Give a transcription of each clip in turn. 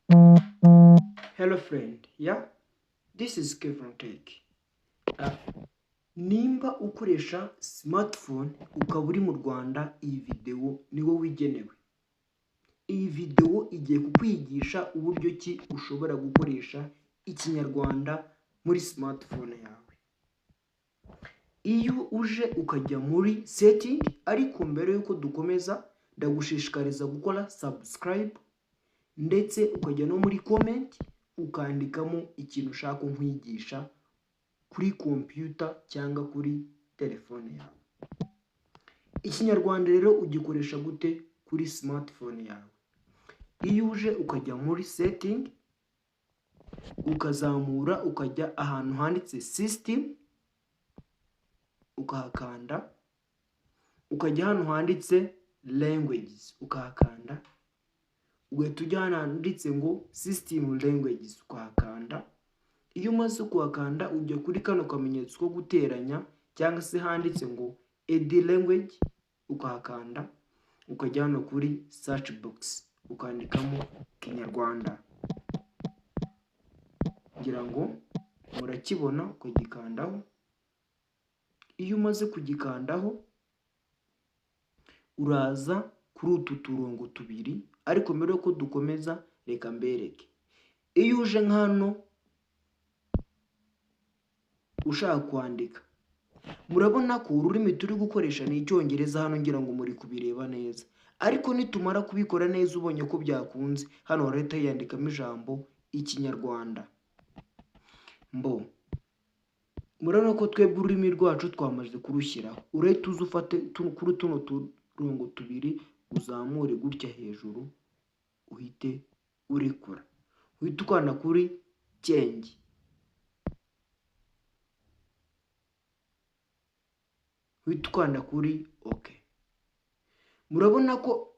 Hello friend, this is Kevin Tech. Nimba ukoresha smartphone ukaba uri mu Rwanda, iyi video ni wowe wigenewe. Iyi video igiye kukwigisha uburyo ki ushobora gukoresha ikinyarwanda muri smartphone yawe. Iyo uje ukajya muri setting, ariko mbere yuko dukomeza ndagushishikariza gukora subscribe ndetse ukajya no muri comment ukandikamo ikintu ushaka nkwigisha kuri computer cyangwa kuri telefone yawe. Ikinyarwanda rero ugikoresha gute kuri smartphone yawe? Iyo uje ukajya muri setting ukazamura ukajya ahantu handitse system ukahakanda, ukajya hano handitse languages ukahakanda, ugahita ujya hano handitse ngo system languages ukahakanda. Iyo umaze kuhakanda ujya kuri kano kamenyetso ko guteranya cyangwa se handitse ngo add language ukahakanda, ukajya hano kuri search box ukandikamo Kinyarwanda. Ngira ngo murakibona, ukagikandaho. Iyo umaze kugikandaho uraza kuri utu turongo tubiri, ariko mbere yuko dukomeza reka mbereke. Iyo uje nk'hano ushaka kwandika, murabona ko ururimi turi gukoresha ni Icyongereza hano, ngira ngo muri kubireba neza. Ariko nitumara kubikora neza ubonye ko byakunze, hano leta yandikamo ijambo Ikinyarwanda. Murabona ko twebwe ururimi rwacu twamaze kurushyiraho. Urahita uza ufate kuri tuno turongo tubiri uzamure gutya hejuru, uhite urekura, uhite ukanda kuri change, uhite ukanda kuri OK. Murabona ko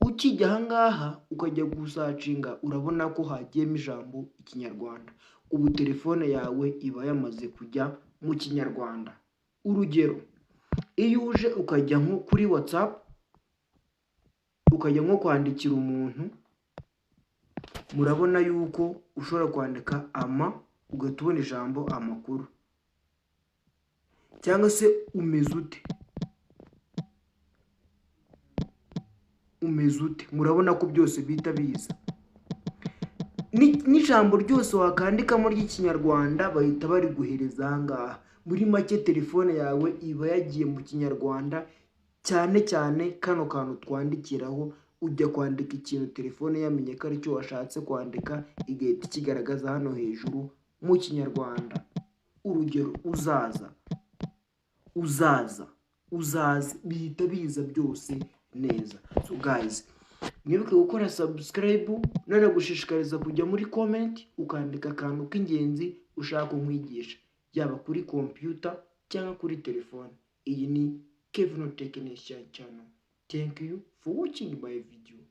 ukijya ahangaha ukajya gusacinga, urabona ko hagiyemo ijambo Ikinyarwanda. Ubu telefone yawe iba yamaze kujya mu Kinyarwanda. Urugero, iyo uje ukajya nko kuri WhatsApp ukajya nko kwandikira umuntu, murabona yuko ushobora kwandika ugahita ubona ijambo amakuru, cyangwa se umeze ute, murabona ko byose bihita biza. N'ijambo ryose wakandikamo ry'Ikinyarwanda bahita bari guhereza ahangaha. Muri make telefone yawe iba yagiye mu Kinyarwanda, cyane cyane kano kantu twandikiraho. Ujya kwandika ikintu telefone yamenye ko aricyo washatse kwandika, igahita ikigaragaza hano hejuru mu Kinyarwanda. Urugero, uzaza, bihita biza byose neza. So guys, mwibuke gukora subscribe, none gushishikariza kujya muri comment ukandika akantu k'ingenzi ushaka nkwigisha, yaba kuri computer cyangwa kuri telefone. Iyi ni Kevin Technician channel. Thank you for watching my video.